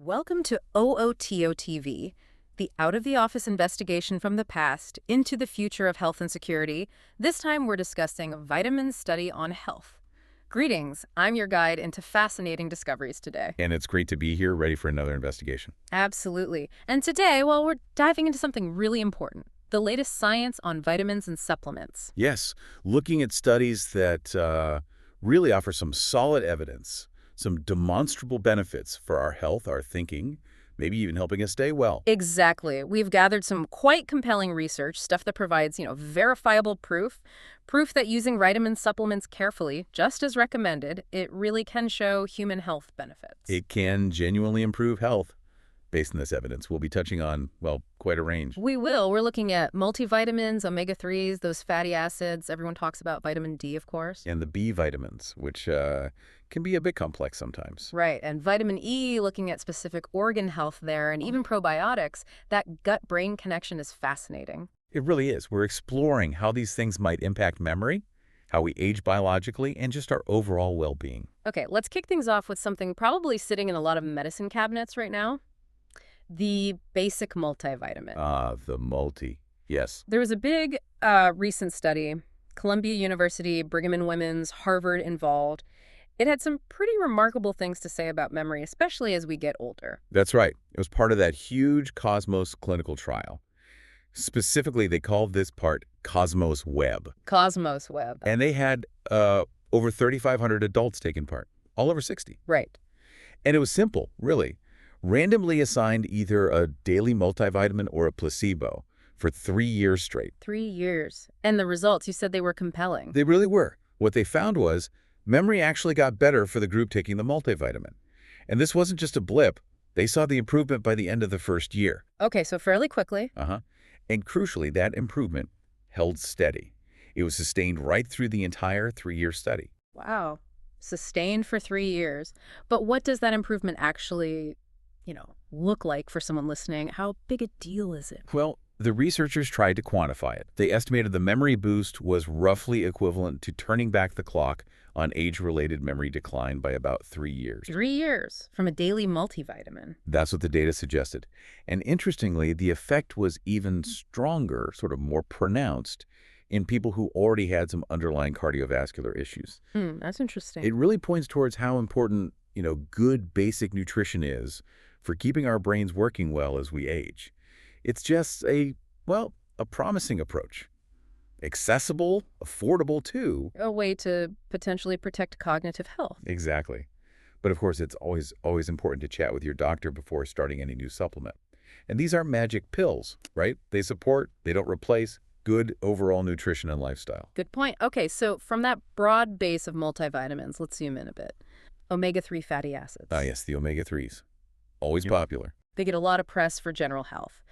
Welcome to OOTOTV, the out-of-the-office investigation from the past into the future of health and security. This time we're discussing vitamin study on health. Greetings, I'm your guide into fascinating discoveries today. And it's great to be here, ready for another investigation. Absolutely. And today, well, we're diving into something really important, the latest science on vitamins and supplements. Yes, looking at studies that really offer some solid evidence, some demonstrable benefits for our health, our thinking, maybe even helping us stay well. Exactly. We've gathered some quite compelling research, stuff that provides, verifiable proof that using vitamin supplements carefully, just as recommended, it really can show human health benefits. It can genuinely improve health. Based on this evidence, we'll be touching on, well, quite a range. We will. We're looking at multivitamins, omega-3s, those fatty acids. Everyone talks about vitamin D, of course. And the B vitamins, which can be a bit complex sometimes. Right. And vitamin E, looking at specific organ health there, and even probiotics. That gut-brain connection is fascinating. It really is. We're exploring how these things might impact memory, how we age biologically, and just our overall well-being. Okay, let's kick things off with something probably sitting in a lot of medicine cabinets right now. The basic multivitamin. The multi. Yes. There was a big recent study, Columbia University, Brigham and Women's, Harvard involved. It had some pretty remarkable things to say about memory, especially as we get older. That's right. It was part of that huge Cosmos clinical trial. Specifically, they called this part Cosmos Web. Cosmos Web. And they had over 3,500 adults taking part, all over 60. Right. And it was simple, really. Randomly assigned either a daily multivitamin or a placebo for 3 years straight. 3 years. And the results, you said they were compelling. They really were. What they found was memory actually got better for the group taking the multivitamin. And this wasn't just a blip. They saw the improvement by the end of the first year. Okay, so fairly quickly. And crucially, that improvement held steady. It was sustained right through the entire 3-year study. Wow. Sustained for 3 years. But what does that improvement actually look like for someone listening? How big a deal is it? Well, the researchers tried to quantify it. They estimated the memory boost was roughly equivalent to turning back the clock on age-related memory decline by about 3 years. 3 years from a daily multivitamin. That's what the data suggested. And interestingly, the effect was even stronger, sort of more pronounced, in people who already had some underlying cardiovascular issues. That's interesting. It really points towards how important, good basic nutrition is for keeping our brains working well as we age. It's just a promising approach. Accessible, affordable too. A way to potentially protect cognitive health. Exactly. But of course, it's always important to chat with your doctor before starting any new supplement. And these aren't magic pills, right? They support, they don't replace good overall nutrition and lifestyle. Good point. Okay, so from that broad base of multivitamins, let's zoom in a bit. Omega-3 fatty acids. Yes, the omega-3s. Always popular. They get a lot of press for general health.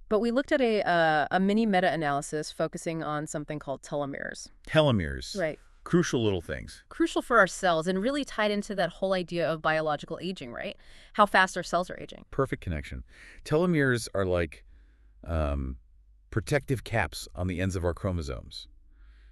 But we looked at a mini meta-analysis focusing on something called telomeres. Telomeres. Right. Crucial little things. Crucial for our cells and really tied into that whole idea of biological aging, right? How fast our cells are aging. Perfect connection. Telomeres are like protective caps on the ends of our chromosomes.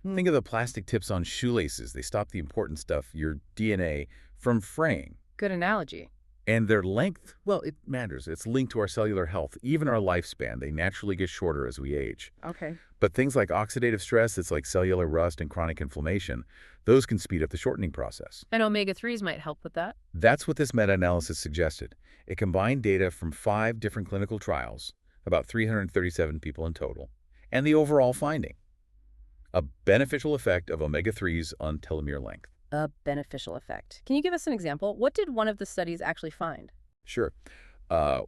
Think of the plastic tips on shoelaces. They stop the important stuff, your DNA, from fraying. Good analogy. And their length, well, it matters. It's linked to our cellular health, even our lifespan. They naturally get shorter as we age. Okay. But things like oxidative stress, it's like cellular rust and chronic inflammation, those can speed up the shortening process. And omega-3s might help with that. That's what this meta-analysis suggested. It combined data from 5 different clinical trials, about 337 people in total, and the overall finding: a beneficial effect of omega-3s on telomere length. A beneficial effect. Can you give us an example? What did one of the studies actually find? Sure.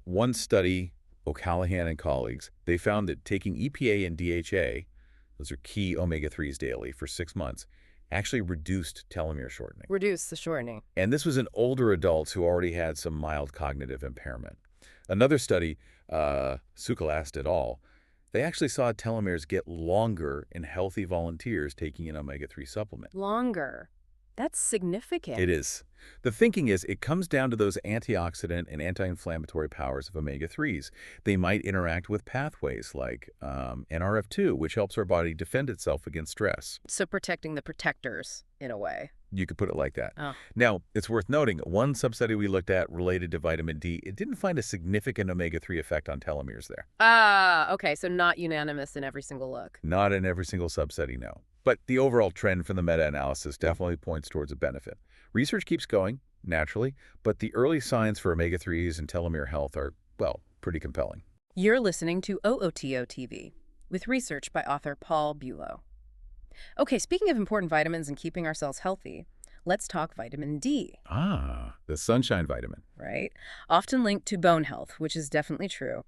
One study, O'Callaghan and colleagues, they found that taking EPA and DHA, those are key omega-3s daily, for 6 months, actually reduced telomere shortening. Reduce the shortening. And this was in older adults who already had some mild cognitive impairment. Another study, Sukalast et al., they actually saw telomeres get longer in healthy volunteers taking an omega-3 supplement. Longer. That's significant. It is. The thinking is it comes down to those antioxidant and anti-inflammatory powers of omega-3s. They might interact with pathways like NRF2, which helps our body defend itself against stress. So protecting the protectors, in a way. You could put it like that. Oh. Now, it's worth noting, one substudy we looked at related to vitamin D, it didn't find a significant omega-3 effect on telomeres there. Ah, okay, so not unanimous in every single look. Not in every single substudy, no. But the overall trend from the meta-analysis definitely points towards a benefit. Research keeps going, naturally, but the early signs for omega-3s and telomere health are, well, pretty compelling. You're listening to OOTO TV with research by author Paul Bulow. Okay, speaking of important vitamins and keeping our cells healthy, let's talk vitamin D, Ah, the sunshine vitamin. right? Often linked to bone health, which is definitely true.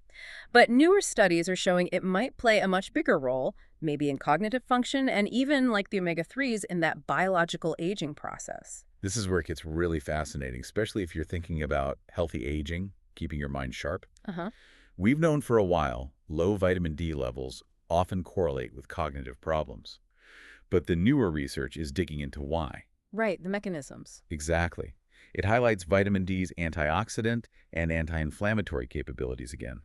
But newer studies are showing it might play a much bigger role, maybe in cognitive function and even like the omega-3s in that biological aging process. This is where it gets really fascinating, especially if you're thinking about healthy aging, keeping your mind sharp. Uh-huh. We've known for a while low vitamin D levels often correlate with cognitive problems. But the newer research is digging into why. Right, the mechanisms. Exactly. It highlights vitamin D's antioxidant and anti-inflammatory capabilities again,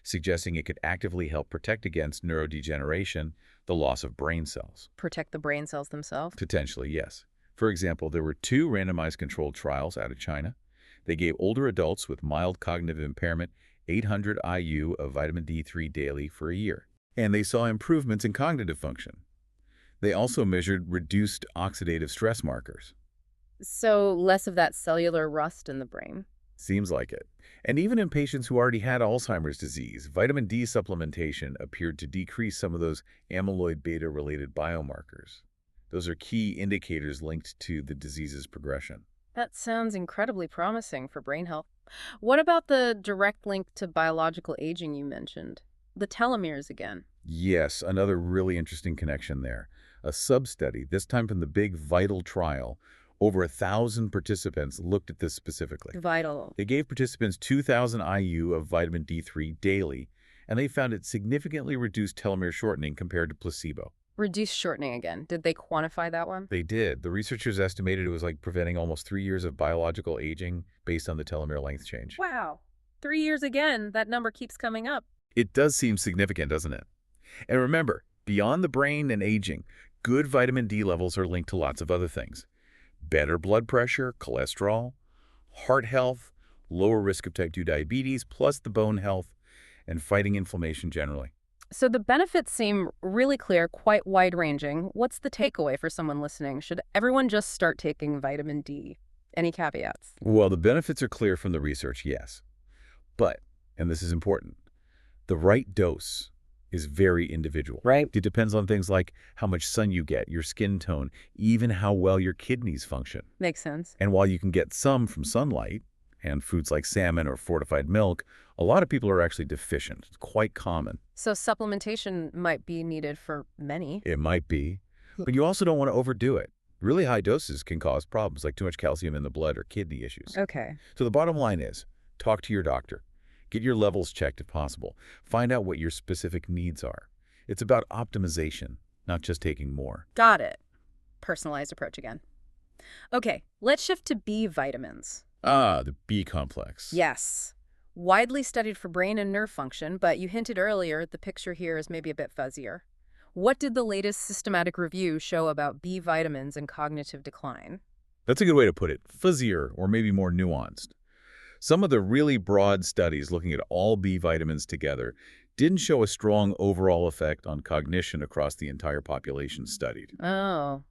suggesting it could actively help protect against neurodegeneration, the loss of brain cells. Protect the brain cells themselves. Potentially, yes. For example, there were 2 randomized controlled trials out of China. They gave older adults with mild cognitive impairment 800 IU of vitamin D3 daily for a year, and they saw improvements in cognitive function. They also measured reduced oxidative stress markers. So less of that cellular rust in the brain. Seems like it. And even in patients who already had Alzheimer's disease, vitamin D supplementation appeared to decrease some of those amyloid beta-related biomarkers. Those are key indicators linked to the disease's progression. That sounds incredibly promising for brain health. What about the direct link to biological aging you mentioned? The telomeres again. Yes, another really interesting connection there. A sub-study, this time from the big VITAL trial, over 1,000 participants looked at this specifically. Vital. They gave participants 2,000 IU of vitamin D3 daily, and they found it significantly reduced telomere shortening compared to placebo. Reduced shortening again. Did they quantify that one? They did. The researchers estimated it was like preventing almost 3 years of biological aging based on the telomere length change. Wow. 3 years again. That number keeps coming up. It does seem significant, doesn't it? And remember, beyond the brain and aging, good vitamin D levels are linked to lots of other things. Better blood pressure, cholesterol, heart health, lower risk of type 2 diabetes, plus the bone health, and fighting inflammation generally. So the benefits seem really clear, quite wide-ranging. What's the takeaway for someone listening? Should everyone just start taking vitamin D? Any caveats? Well, the benefits are clear from the research, yes. But, and this is important, the right dose is very individual. Right. It depends on things like how much sun you get, your skin tone, even how well your kidneys function. Makes sense. And while you can get some from sunlight and foods like salmon or fortified milk, a lot of people are actually deficient. It's quite common. So supplementation might be needed for many. It might be, but you also don't want to overdo it. Really high doses can cause problems like too much calcium in the blood or kidney issues. Okay. So the bottom line is, talk to your doctor. Get your levels checked if possible. Find out what your specific needs are. It's about optimization, not just taking more. Got it. Personalized approach again. Okay, let's shift to B vitamins. Ah, the B complex. Yes. Widely studied for brain and nerve function, but you hinted earlier the picture here is maybe a bit fuzzier. What did the latest systematic review show about B vitamins and cognitive decline? That's a good way to put it. Fuzzier, or maybe more nuanced. Some of the really broad studies looking at all B vitamins together didn't show a strong overall effect on cognition across the entire population studied. Oh.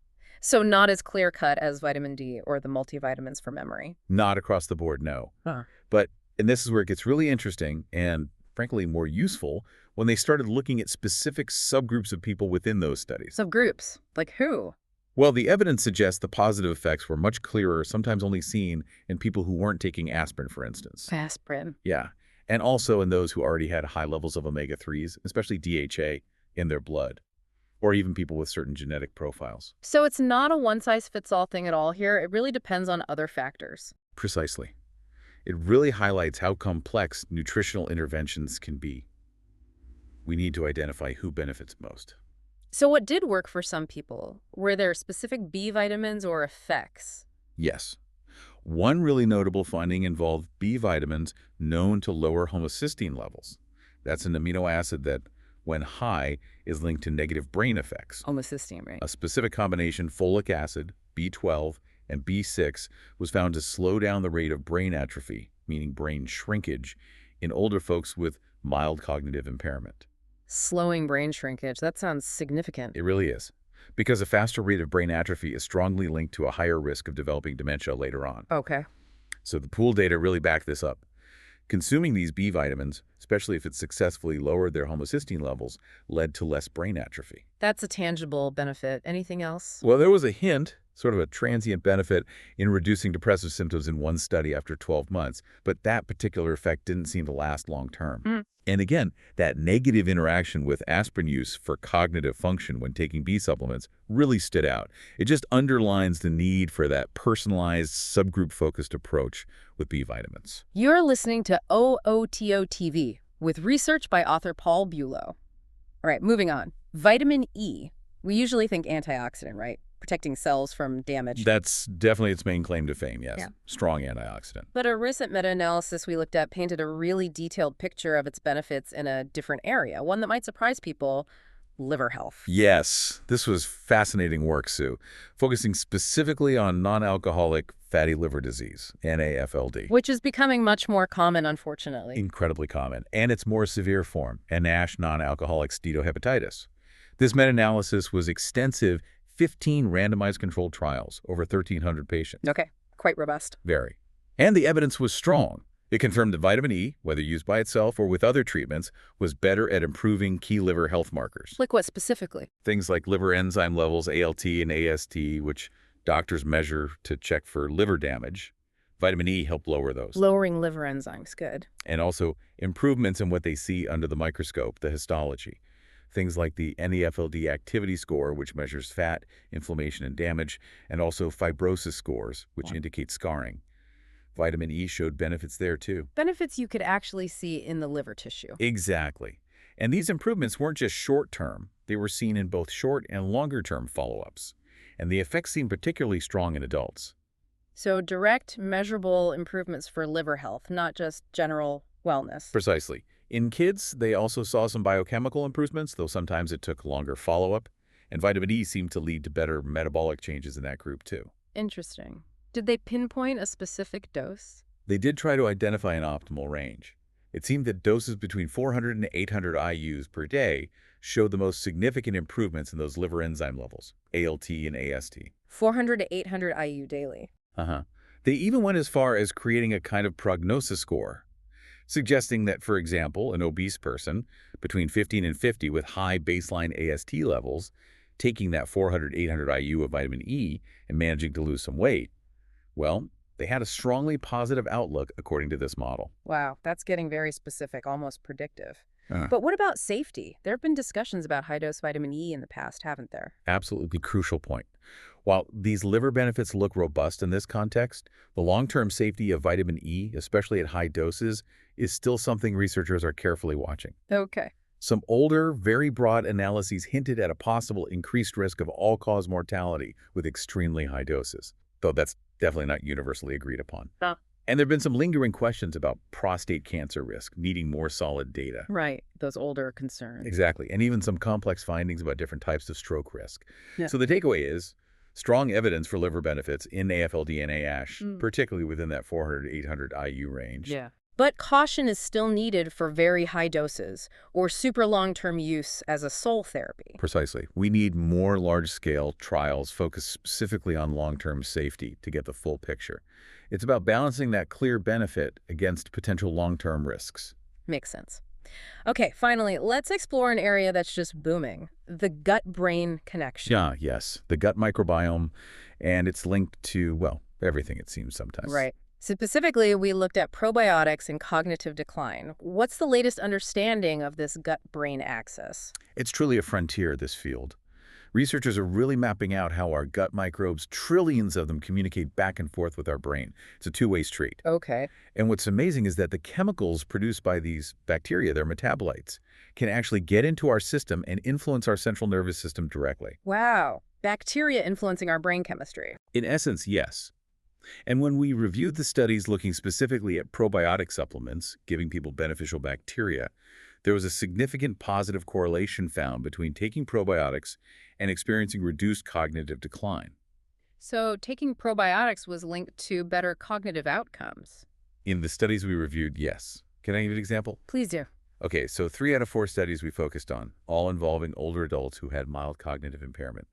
So not as clear-cut as vitamin D or the multivitamins for memory. Not across the board, no. Huh. But, and this is where it gets really interesting and, frankly, more useful, when they started looking at specific subgroups of people within those studies. Subgroups? Like who? Well, the evidence suggests the positive effects were much clearer, sometimes only seen in people who weren't taking aspirin, for instance. Aspirin. Yeah, and also in those who already had high levels of omega-3s, especially DHA, in their blood, or even people with certain genetic profiles. So it's not a one-size-fits-all thing at all here. It really depends on other factors. Precisely. It really highlights how complex nutritional interventions can be. We need to identify who benefits most. So what did work for some people? Were there specific B vitamins or effects? Yes. One really notable finding involved B vitamins known to lower homocysteine levels. That's an amino acid that, when high, is linked to negative brain effects. Homocysteine, right? A specific combination, folic acid, B12, and B6 was found to slow down the rate of brain atrophy, meaning brain shrinkage, in older folks with mild cognitive impairment. Slowing brain shrinkage, that sounds significant. It really is, because a faster rate of brain atrophy is strongly linked to a higher risk of developing dementia later on. Okay. So the pooled data really back this up. Consuming these B vitamins, especially if it successfully lowered their homocysteine levels, led to less brain atrophy. That's a tangible benefit. Anything else? Well, there was a hint, sort of a transient benefit, in reducing depressive symptoms in one study after 12 months, but that particular effect didn't seem to last long term. And again, that negative interaction with aspirin use for cognitive function when taking B supplements really stood out. It just underlines the need for that personalized, subgroup-focused approach with B vitamins. You're listening to OOTO TV with research by author Paul Bulow. All right, moving on. Vitamin E. We usually think antioxidant, right? Protecting cells from damage. That's definitely its main claim to fame, yes. Yeah. Strong antioxidant. But a recent meta-analysis we looked at painted a really detailed picture of its benefits in a different area, one that might surprise people: liver health. Yes, this was fascinating work, Sue, focusing specifically on non-alcoholic fatty liver disease, NAFLD. Which is becoming much more common, unfortunately. Incredibly common, and its more severe form, NASH non-alcoholic steatohepatitis. This meta-analysis was extensive, 15 randomized controlled trials, over 1,300 patients. Okay, quite robust. Very. And the evidence was strong. It confirmed that vitamin E, whether used by itself or with other treatments, was better at improving key liver health markers. Like what specifically? Things like liver enzyme levels, ALT and AST, which doctors measure to check for liver damage. Vitamin E helped lower those. Lowering liver enzymes, good. And also improvements in what they see under the microscope, the histology. Things like the NAFLD activity score, which measures fat, inflammation, and damage, and also fibrosis scores, which indicate scarring. Vitamin E showed benefits there, too. Benefits you could actually see in the liver tissue. Exactly. And these improvements weren't just short-term. They were seen in both short and longer-term follow-ups. And the effects seemed particularly strong in adults. So direct, measurable improvements for liver health, not just general wellness. Precisely. In kids, they also saw some biochemical improvements, though sometimes it took longer follow-up. And vitamin E seemed to lead to better metabolic changes in that group, too. Interesting. Did they pinpoint a specific dose? They did try to identify an optimal range. It seemed that doses between 400 and 800 IUs per day showed the most significant improvements in those liver enzyme levels, ALT and AST. 400 to 800 IU daily. They even went as far as creating a kind of prognosis score, suggesting that, for example, an obese person between 15 and 50 with high baseline AST levels, taking that 400-800 IU of vitamin E and managing to lose some weight, well, they had a strongly positive outlook according to this model. Wow, that's getting very specific, almost predictive. But what about safety? There have been discussions about high-dose vitamin E in the past, haven't there? Absolutely crucial point. While these liver benefits look robust in this context, the long-term safety of vitamin E, especially at high doses, is still something researchers are carefully watching. Okay. Some older, very broad analyses hinted at a possible increased risk of all-cause mortality with extremely high doses, though that's definitely not universally agreed upon. And there have been some lingering questions about prostate cancer risk, needing more solid data. Right, those older concerns. Exactly, and even some complex findings about different types of stroke risk. Yeah. So the takeaway is strong evidence for liver benefits in AFLD and NASH, particularly within that 400 to 800 IU range. Yeah. But caution is still needed for very high doses or super long-term use as a sole therapy. Precisely. We need more large-scale trials focused specifically on long-term safety to get the full picture. It's about balancing that clear benefit against potential long-term risks. Makes sense. Okay, finally, let's explore an area that's just booming, the gut-brain connection. Yes, the gut microbiome, and it's linked to, well, everything it seems sometimes. Right. Specifically, we looked at probiotics and cognitive decline. What's the latest understanding of this gut-brain axis? It's truly a frontier, this field. Researchers are really mapping out how our gut microbes, trillions of them, communicate back and forth with our brain. It's a two-way street. Okay. And what's amazing is that the chemicals produced by these bacteria, their metabolites, can actually get into our system and influence our central nervous system directly. Wow. Bacteria influencing our brain chemistry. In essence, yes. And when we reviewed the studies looking specifically at probiotic supplements, giving people beneficial bacteria, there was a significant positive correlation found between taking probiotics and experiencing reduced cognitive decline. So taking probiotics was linked to better cognitive outcomes. In the studies we reviewed, yes. Can I give you an example? Please do. Okay, so 3 out of 4 studies we focused on, all involving older adults who had mild cognitive impairment,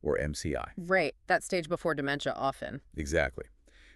or MCI. Right, that stage before dementia often. Exactly.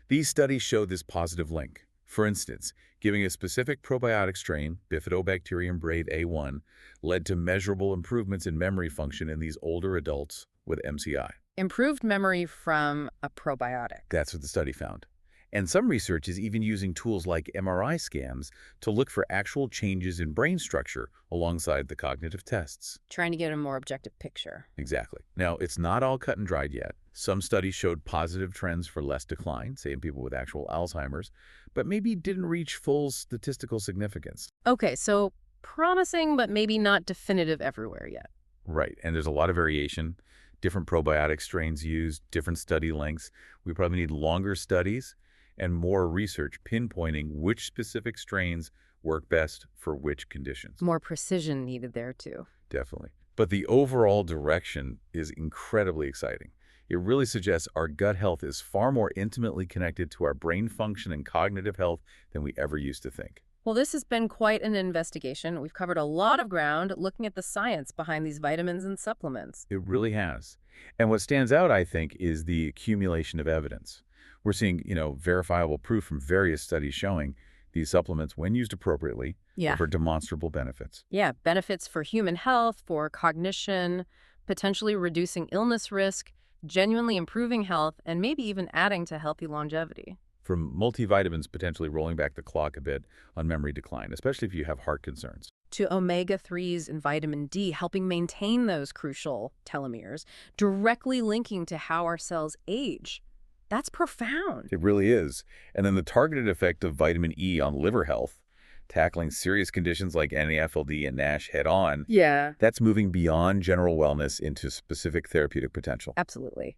These studies showed this positive link. For instance, giving a specific probiotic strain, Bifidobacterium brave A1, led to measurable improvements in memory function in these older adults with MCI. Improved memory from a probiotic. That's what the study found. And some research is even using tools like MRI scans to look for actual changes in brain structure alongside the cognitive tests. Trying to get a more objective picture. Exactly. Now, it's not all cut and dried yet. Some studies showed positive trends for less decline, say in people with actual Alzheimer's, but maybe didn't reach full statistical significance. Okay, so promising but maybe not definitive everywhere yet. Right, and there's a lot of variation. Different probiotic strains used, different study lengths. We probably need longer studies and more research pinpointing which specific strains work best for which conditions. More precision needed there too. Definitely. But the overall direction is incredibly exciting. It really suggests our gut health is far more intimately connected to our brain function and cognitive health than we ever used to think. Well, this has been quite an investigation. We've covered a lot of ground looking at the science behind these vitamins and supplements. It really has. And what stands out, I think, is the accumulation of evidence. We're seeing, verifiable proof from various studies showing these supplements, when used appropriately, Yeah. offer demonstrable benefits. Yeah, benefits for human health, for cognition, potentially reducing illness risk, genuinely improving health, and maybe even adding to healthy longevity. From multivitamins potentially rolling back the clock a bit on memory decline, especially if you have heart concerns. To omega-3s and vitamin D, helping maintain those crucial telomeres, directly linking to how our cells age. That's profound. It really is. And then the targeted effect of vitamin E on liver health, tackling serious conditions like NAFLD and NASH head-on, Yeah. that's moving beyond general wellness into specific therapeutic potential. Absolutely.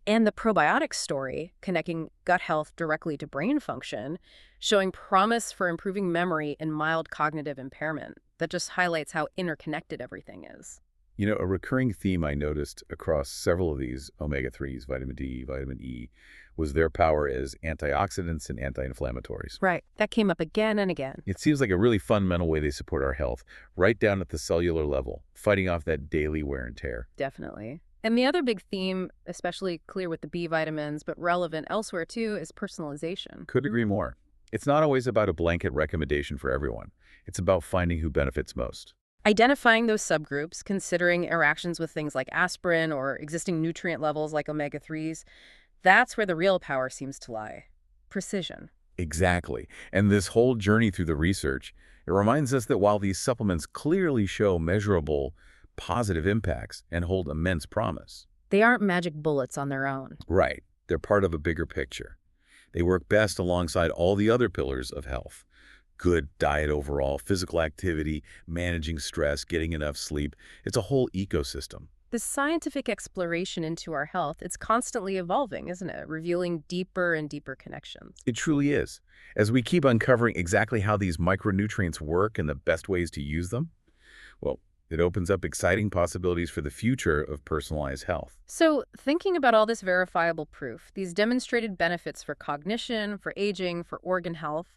And the probiotic story, connecting gut health directly to brain function, showing promise for improving memory and mild cognitive impairment. That just highlights how interconnected everything is. A recurring theme I noticed across several of these omega-3s, vitamin D, vitamin E, was their power as antioxidants and anti-inflammatories. Right. That came up again and again. It seems like a really fundamental way they support our health, right down at the cellular level, fighting off that daily wear and tear. Definitely. And the other big theme, especially clear with the B vitamins, but relevant elsewhere too, is personalization. Couldn't agree more. It's not always about a blanket recommendation for everyone. It's about finding who benefits most. Identifying those subgroups, considering interactions with things like aspirin or existing nutrient levels like omega-3s, that's where the real power seems to lie. Precision. Exactly. And this whole journey through the research, it reminds us that while these supplements clearly show measurable positive impacts and hold immense promise. They aren't magic bullets on their own. Right. They're part of a bigger picture. They work best alongside all the other pillars of health. Good diet overall, physical activity, managing stress, getting enough sleep. It's a whole ecosystem. The scientific exploration into our health, it's constantly evolving, isn't it? Revealing deeper and deeper connections. It truly is. As we keep uncovering exactly how these micronutrients work and the best ways to use them, well, it opens up exciting possibilities for the future of personalized health. So, thinking about all this verifiable proof, these demonstrated benefits for cognition, for aging, for organ health,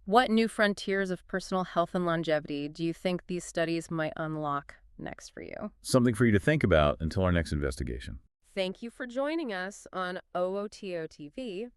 what new frontiers of personal health and longevity do you think these studies might unlock next for you? Something for you to think about until our next investigation. Thank you for joining us on OOTO TV.